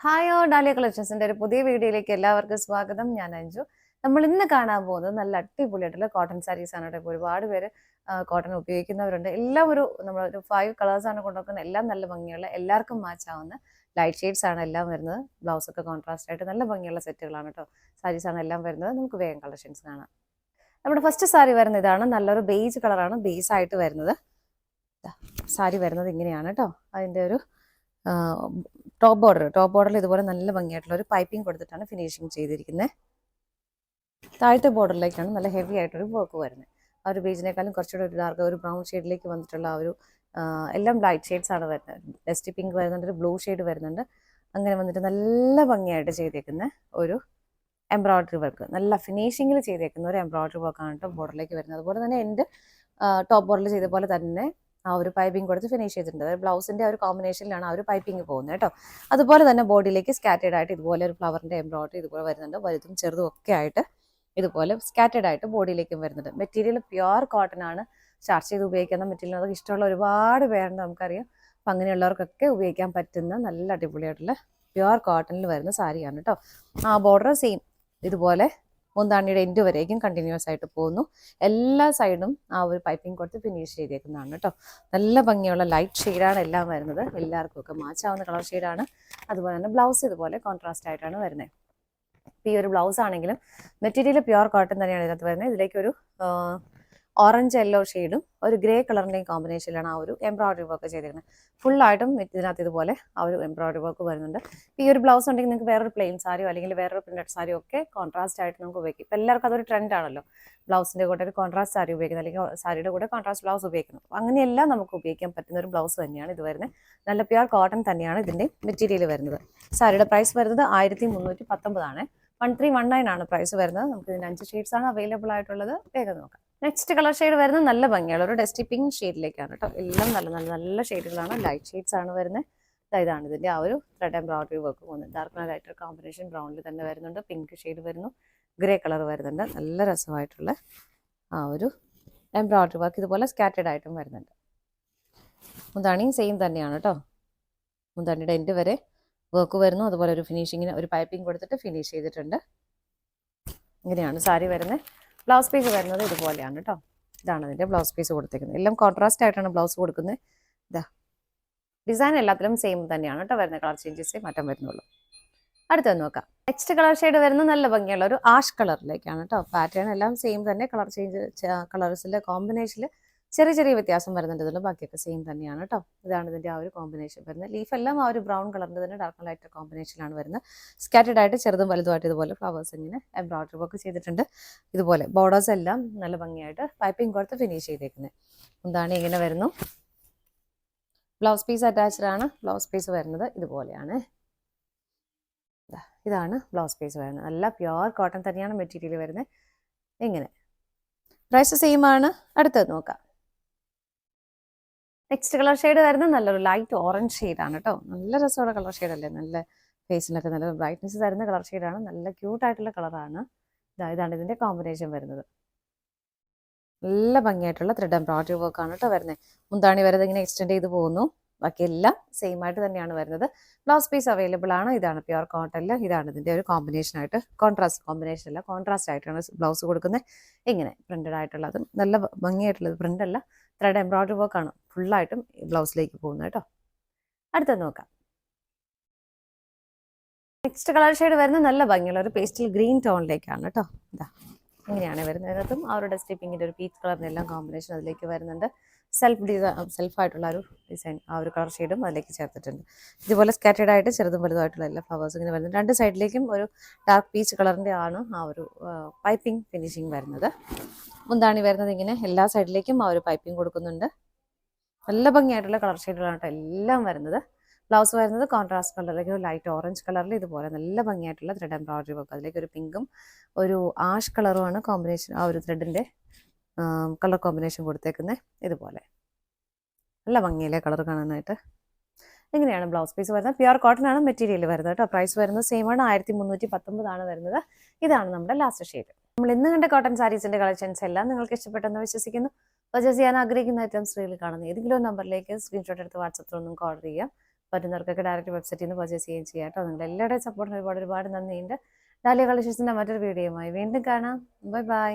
Hi dahlia കളക്ഷൻസിന്റെ ഒരു പുതിയ വീഡിയോയിലേക്ക് എല്ലാവർക്കും സ്വാഗതം. ഞാൻ അഞ്ജു. നമ്മൾ ഇന്ന് കാണാൻ പോകുന്നത് നല്ല അടിപൊളിയായിട്ടുള്ള കോട്ടൺ സാരീസ് ആണ്. ഇപ്പോൾ ഒരുപാട് പേര് കോട്ടൺ ഉപയോഗിക്കുന്നവരുണ്ട്. എല്ലാം നമ്മളൊരു 5 കളേഴ്സാണ് കൊണ്ടുവക്കുന്നത്. എല്ലാം നല്ല ഭംഗിയുള്ള, എല്ലാവർക്കും മാച്ച് ആവുന്ന ലൈറ്റ് ഷെയ്ഡ്സ് ആണ് എല്ലാം വരുന്നത്. ബ്ലൗസ് ഒക്കെ കോൺട്രാസ്റ്റ് ആയിട്ട് നല്ല ഭംഗിയുള്ള സെറ്റുകളാണ് കേട്ടോ. സാരീസ് ആണ് എല്ലാം വരുന്നത്. നമുക്ക് വേഗം കളക്ഷൻസ് കാണാം. നമ്മുടെ ഫസ്റ്റ് സാരി വരുന്നത് ഇതാണ്. നല്ലൊരു ബേജ് കളറാണ് ബേസ് ആയിട്ട് വരുന്നത്. സാരി വരുന്നത് ഇങ്ങനെയാണ് കേട്ടോ. അതിൻ്റെ ഒരു ടോപ്പ് ബോർഡറിൽ ഇതുപോലെ നല്ല ഭംഗിയായിട്ടുള്ള ഒരു പൈപ്പിംഗ് കൊടുത്തിട്ടാണ് ഫിനിഷിങ് ചെയ്തിരിക്കുന്നത്. താഴത്തെ ബോർഡറിലേക്കാണ് നല്ല ഹെവി ആയിട്ടൊരു വർക്ക് വരുന്നത്. ആ ഒരു ബേജിനേക്കാളും കുറച്ചുകൂടെ ഒരു ഡാർക്ക് ഒരു ബ്രൗൺ ഷെയ്ഡിലേക്ക് വന്നിട്ടുള്ള ആ ഒരു എല്ലാം ലൈറ്റ് ഷെയ്ഡ്സ് ആണ് വരുന്നത്. ഡസ്റ്റി പിങ്ക് വരുന്നുണ്ട്, ഒരു ബ്ലൂ ഷെയ്ഡ് വരുന്നുണ്ട്. അങ്ങനെ വന്നിട്ട് നല്ല ഭംഗിയായിട്ട് ചെയ്തേക്കുന്ന ഒരു എംബ്രോയിഡറി വർക്ക്, നല്ല ഫിനിഷിങ്ങിൽ ചെയ്തേക്കുന്ന ഒരു എംബ്രോയിഡറി വർക്കാണ് കേട്ടോ ബോർഡറിലേക്ക് വരുന്നത്. അതുപോലെ തന്നെ എൻ്റെ ടോപ്പ് ബോർഡറിൽ ചെയ്ത പോലെ തന്നെ ആ ഒരു പൈപ്പിംഗ് കൊടുത്ത് ഫിനിഷ് ചെയ്തിട്ടുണ്ട്. അതായത് ബ്ലൗസിൻ്റെ ആ ഒരു കോമ്പിനേഷനിലാണ് ആ ഒരു പൈപ്പിംഗ് പോകുന്നത് കേട്ടോ. അതുപോലെ തന്നെ ബോഡിയിലേക്ക് സ്കാറ്റേഡ് ആയിട്ട് ഇതുപോലെ ഒരു ഫ്ലവറിൻ്റെ എംബ്രോയിഡറി ഇതുപോലെ വരുന്നുണ്ട്. വലുതും ചെറുതും ഒക്കെ ആയിട്ട് ഇതുപോലെ സ്കാറ്റേഡ് ആയിട്ട് ബോഡിയിലേക്കും വരുന്നുണ്ട്. മെറ്റീരിയൽ പ്യുവർ കോട്ടൺ ആണ്. സ്റ്റാർച്ച് ചെയ്ത് ഉപയോഗിക്കുന്ന മെറ്റീരിയൽ, അതൊക്കെ ഇഷ്ടമുള്ള ഒരുപാട് പേരുണ്ട് നമുക്കറിയാം. അപ്പം അങ്ങനെയുള്ളവർക്കൊക്കെ ഉപയോഗിക്കാൻ പറ്റുന്ന നല്ല അടിപൊളിയായിട്ടുള്ള പ്യുവർ കോട്ടണിൽ വരുന്ന സാരിയാണ് കേട്ടോ. ആ ബോർഡർ സെയിം ഇതുപോലെ മുന്താണിയുടെ എൻഡ് വരേക്കും കണ്ടിന്യൂസ് ആയിട്ട് പോകുന്നു. എല്ലാ സൈഡും ആ ഒരു പൈപ്പിംഗ് കൊടുത്ത് ഫിനിഷ് ചെയ്തേക്കുന്നതാണ് കേട്ടോ. നല്ല ഭംഗിയുള്ള ലൈറ്റ് ഷെയ്ഡാണ് എല്ലാം വരുന്നത്. എല്ലാവർക്കും ഒക്കെ മാച്ചാവുന്ന കളർ ഷെയ്ഡാണ്. അതുപോലെ തന്നെ ബ്ലൗസ് ഇതുപോലെ കോൺട്രാസ്റ്റ് ആയിട്ടാണ് വരുന്നത്. ഈ ഒരു ബ്ലൗസ് ആണെങ്കിലും മെറ്റീരിയൽ പ്യുവർ കോട്ടൺ തന്നെയാണ് ഇതിനകത്ത് വരുന്നത്. ഇതിലേക്കൊരു ഓറഞ്ച് യെല്ലോ ഷെയ്ഡും ഒരു ഗ്രേ കളറിൻ്റെയും കോമ്പിനേഷനിലാണ് ആ ഒരു എംബ്രോയിഡറി വർക്ക് ചെയ്തിരിക്കുന്നത്. ഫുള്ളായിട്ടും ഇതിനകത്ത് ഇതുപോലെ ആ ഒരു എംബ്രോയിഡറി വർക്ക് വരുന്നുണ്ട്. ഈ ഒരു ബ്ലൗസ് ഉണ്ടെങ്കിൽ നിങ്ങൾക്ക് വേറൊരു പ്ലെയിൻ സാരിയോ അല്ലെങ്കിൽ വേറൊരു പ്രിന്റഡ് സാരിയോ ഒക്കെ കോൺട്രാസ്റ്റ് ആയിട്ട് നമുക്ക് ഉപയോഗിക്കും. ഇപ്പം എല്ലാവർക്കും അതൊരു ട്രെൻഡ് ആണല്ലോ, ബ്ലൗസിൻ്റെ കൂടെ ഒരു കോൺട്രാസ്റ്റ് സാരി ഉപയോഗിക്കുന്നത്, അല്ലെങ്കിൽ സാരിയുടെ കൂടെ കോൺട്രാസ്റ്റ് ബ്ലൗസ് ഉപയോഗിക്കുന്നത്. അങ്ങനെയെല്ലാം നമുക്ക് ഉപയോഗിക്കാൻ പറ്റുന്ന ഒരു ബ്ലൗസ് തന്നെയാണ് ഇത് വരുന്നത്. നല്ല പ്യുവർ കോട്ടൺ തന്നെയാണ് ഇതിൻ്റെ മെറ്റീരിയൽ വരുന്നത്. സാരിയുടെ പ്രൈസ് വരുന്നത് 1319 ആണ്. 1319 ആണ് പ്രൈസ് വരുന്നത്. നമുക്ക് ഇതിന് 5 ഷെയ്ഡ്സ് ആണ് അവൈലബിൾ ആയിട്ടുള്ളത്. വേഗം നോക്കാം. നെക്സ്റ്റ് കളർ ഷെയ്ഡ് വരുന്നത് നല്ല ഭംഗിയുള്ള ഒരു ഡസ്റ്റി പിങ്ക് ഷെയ്ഡിലേക്കാണ് കേട്ടോ. എല്ലാം നല്ല നല്ല നല്ല ഷെയ്ഡുകളാണ്, ലൈറ്റ് ഷെയ്ഡ്സ് ആണ് വരുന്നത്. ഇതാണ് ഇതിൻ്റെ ആ ഒരു ത്രെഡ് എംബ്രോയിഡറി വർക്ക് പോകുന്നത്. ഡാർക്ക് ലൈറ്റർ കോമ്പിനേഷൻ ബ്രൗണിൽ തന്നെ വരുന്നുണ്ട്. പിങ്ക് ഷെയ്ഡ് വരുന്നു, ഗ്രേ കളർ വരുന്നുണ്ട്. നല്ല രസമായിട്ടുള്ള ആ ഒരു എംബ്രോയിഡറി വർക്ക് ഇതുപോലെ സ്കാറ്റേഡ് ആയിട്ടും വരുന്നുണ്ട്. മുന്താണിയും സെയിം തന്നെയാണ് കേട്ടോ. മുന്താണിയുടെ എൻഡ് വരെ വർക്ക് വരുന്നു. അതുപോലെ ഒരു ഫിനിഷിങ്ങിന് ഒരു പൈപ്പിംഗ് കൊടുത്തിട്ട് ഫിനിഷ് ചെയ്തിട്ടുണ്ട്. ഇങ്ങനെയാണ് സാരി വരുന്നത്. ബ്ലൗസ് പീസ് വരുന്നത് ഇതുപോലെയാണ് കേട്ടോ. ഇതാണ് അതിൻ്റെ ബ്ലൗസ് പീസ് കൊടുത്തേക്കുന്നത്. എല്ലാം കോൺട്രാസ്റ്റ് ആയിട്ടാണ് ബ്ലൗസ് കൊടുക്കുന്നത്. ഇതാ ഡിസൈൻ എല്ലാത്തിലും സെയിം തന്നെയാണ് കേട്ടോ വരുന്നത്. കളർ ചേഞ്ചസേ മാറ്റം വരുന്നുള്ളൂ. അടുത്തത് നോക്കാം. നെക്സ്റ്റ് കളർ ഷെയ്ഡ് വരുന്നത് നല്ല ഭംഗിയുള്ള ഒരു ആഷ് കളറിലേക്കാണ് കേട്ടോ. പാറ്റേൺ എല്ലാം സെയിം തന്നെ. കളർ ചേഞ്ച് കളേഴ്സിൻ്റെ കോമ്പിനേഷനിൽ ചെറിയ ചെറിയ വ്യത്യാസം വരുന്നുണ്ട്. ഇതിൽ ബാക്കിയൊക്കെ സെയിം തന്നെയാണ് കേട്ടോ. ഇതാണ് ഇതിൻ്റെ ആ ഒരു കോമ്പിനേഷൻ വരുന്നത്. ലീഫ് എല്ലാം ആ ഒരു ബ്രൗൺ കളറിൻ്റെ തന്നെ ഡാർക്ക് ലൈറ്റ് കോമ്പിനേഷനിലാണ് വരുന്നത്. സ്കാറ്റേഡ് ആയിട്ട് ചെറുതും വലുതുമായിട്ട് ഇതുപോലെ ഫ്ലവേഴ്സ് ഇങ്ങനെ എംബ്രോയിഡറി വർക്ക് ചെയ്തിട്ടുണ്ട്. ഇതുപോലെ ബോർഡേഴ്സ് എല്ലാം നല്ല ഭംഗിയായിട്ട് പൈപ്പിംഗ് കൊടുത്ത് ഫിനിഷ് ചെയ്തേക്കുന്നത്. എന്താണ് ഇങ്ങനെ വരുന്നു. ബ്ലൗസ് പീസ് അറ്റാച്ച്ഡ് ആണ്. ബ്ലൗസ് പീസ് വരുന്നത് ഇതുപോലെയാണ്. ഇതാണ് ബ്ലൗസ് പീസ് വരുന്നത്. നല്ല പ്യുവർ കോട്ടൺ തന്നെയാണ് മെറ്റീരിയൽ വരുന്നത്. ഇങ്ങനെ പ്രൈസ് സെയിം ആണ്. അടുത്തത് നോക്കാം. നെക്സ്റ്റ് കളർ ഷെയ്ഡ് വരുന്നത് നല്ലൊരു ലൈറ്റ് ഓറഞ്ച് ഷെയ്ഡാണ് കേട്ടോ. നല്ല രസമുള്ള കളർ ഷെയ്ഡല്ലേ, നല്ല ഫേസിനൊക്കെ നല്ല ബ്രൈറ്റ്നസ് തരുന്ന കളർ ഷെയ്ഡാണ്. നല്ല ക്യൂട്ടായിട്ടുള്ള കളറാണ്. ഇതാണ് ഇതിൻ്റെ കോമ്പിനേഷൻ വരുന്നത്. നല്ല ഭംഗിയായിട്ടുള്ള ത്രെഡ് എംബ്രോയിഡറി വർക്കാണ് കേട്ടോ വരുന്നത്. മുന്താണി വരുന്നത് ഇങ്ങനെ എക്സ്റ്റെൻഡ് ചെയ്ത് പോകുന്നു. ബാക്കിയെല്ലാം സെയിം ആയിട്ട് തന്നെയാണ് വരുന്നത്. ബ്ലൗസ് പീസ് അവൈലബിൾ ആണ്. ഇതാണ് പ്യുവർ കോട്ടണിൽ. ഇതാണ് ഇതിൻ്റെ ഒരു കോമ്പിനേഷനായിട്ട്, കോൺട്രാസ്റ്റ് അല്ല, കോൺട്രാസ്റ്റ് ആയിട്ടാണ് ബ്ലൗസ് കൊടുക്കുന്നത്. ഇങ്ങനെ പ്രിന്റഡ് ആയിട്ടുള്ളതും നല്ല ഭംഗിയായിട്ടുള്ളത് പ്രിന്റ് അല്ല, ത്രെഡ് എംബ്രോയിഡറി വർക്കാണ് ഫുള്ളായിട്ടും ബ്ലൗസിലേക്ക് പോകുന്നത് കേട്ടോ. അടുത്തത് നോക്കാം. നെക്സ്റ്റ് കളർ ഷെയ്ഡ് വരുന്നത് നല്ല ഭംഗിയുള്ള ഒരു പേസ്റ്റൽ ഗ്രീൻ ടോണിലേക്കാണ് കേട്ടോ. ഇതാ ഇങ്ങനെയാണ് വരുന്നത്. അതിനകത്തും ആ ഒരു ഡസ്റ്റി പിങ്കിൻ്റെ ഒരു പീച്ച് കളറിൻ്റെ എല്ലാം കോമ്പിനേഷൻ അതിലേക്ക് വരുന്നുണ്ട്. സെൽഫായിട്ടുള്ള ഒരു ഡിസൈൻ ആ ഒരു കളർ ഷെയ്ഡും അതിലേക്ക് ചേർത്തിട്ടുണ്ട്. ഇതുപോലെ സ്കാറ്റേഡ് ആയിട്ട് ചെറുതും വലുതുമായിട്ടുള്ള എല്ലാ ഫ്ലവേഴ്സ് ഇങ്ങനെ വരുന്നുണ്ട്. രണ്ട് സൈഡിലേക്കും ഒരു ഡാർക്ക് പീച്ച് കളറിൻ്റെ ആണ് ആ ഒരു പൈപ്പിംഗ് ഫിനിഷിങ് വരുന്നത്. മുന്താണി വരുന്നത് ഇങ്ങനെ എല്ലാ സൈഡിലേക്കും ആ ഒരു പൈപ്പിംഗ് കൊടുക്കുന്നുണ്ട്. നല്ല ഭംഗിയായിട്ടുള്ള കളർ ഷെയ്ഡുകളാണ് കേട്ടോ എല്ലാം വരുന്നത്. ബ്ലൗസ് വരുന്നത് കോൺട്രാസ്റ്റ് കളറിലേക്ക് ഒരു ലൈറ്റ് ഓറഞ്ച് കളറിൽ ഇതുപോലെ നല്ല ഭംഗിയായിട്ടുള്ള ത്രെഡ് എംബ്രോയിഡറി വർക്ക്. അതിലേക്ക് ഒരു പിങ്കും ഒരു ആഷ് കളറുമാണ് കോമ്പിനേഷൻ, ആ ഒരു ത്രെഡിൻ്റെ കളർ കോമ്പിനേഷൻ കൊടുത്തേക്കുന്നത്. ഇതുപോലെ നല്ല ഭംഗിയിലെ കളർ കാണാനായിട്ട്. ഇങ്ങനെയാണ് ബ്ലൗസ് പീസ് വരുന്നത്. പ്യുവർ കോട്ടൺ ആണ് മെറ്റീരിയൽ വരുന്നത് കേട്ടോ. പ്രൈസ് വരുന്നത് സെയിം ആണ്. 1319 ആണ് വരുന്നത്. ഇതാണ് നമ്മുടെ ലാസ്റ്റ് ഷെയ്ഡ്. നമ്മൾ ഇന്ന് കണ്ട കോട്ടൺ സാരീസിന്റെ കളക്ഷൻസ് എല്ലാം നിങ്ങൾക്ക് ഇഷ്ടപ്പെട്ടെന്ന് വിശ്വസിക്കുന്നു. പർച്ചേസ് ചെയ്യാൻ ആഗ്രഹിക്കുന്ന ഐറ്റംസ് സ്ക്രീനിൽ കാണുന്ന ഏതെങ്കിലും നമ്പറിലേക്ക് സ്ക്രീൻഷോട്ട് എടുത്ത് വാട്സപ്പിൽ ഒന്നും ഓർഡർ ചെയ്യാം. പറ്റുന്നവർക്കൊക്കെ ഡയറക്റ്റ് വെബ്സൈറ്റിൽ നിന്ന് പർച്ചേസ് ചെയ്യുകയും ചെയ്യാം കേട്ടോ. നിങ്ങൾ എല്ലാവരുടെയും സപ്പോർട്ടിന് ഒരുപാട് ഒരുപാട് നന്ദിയുണ്ട്. ഡാലിയ കളക്ഷൻസിൻ്റെ മറ്റൊരു വീഡിയോയുമായി വീണ്ടും കാണാം. Bye bye.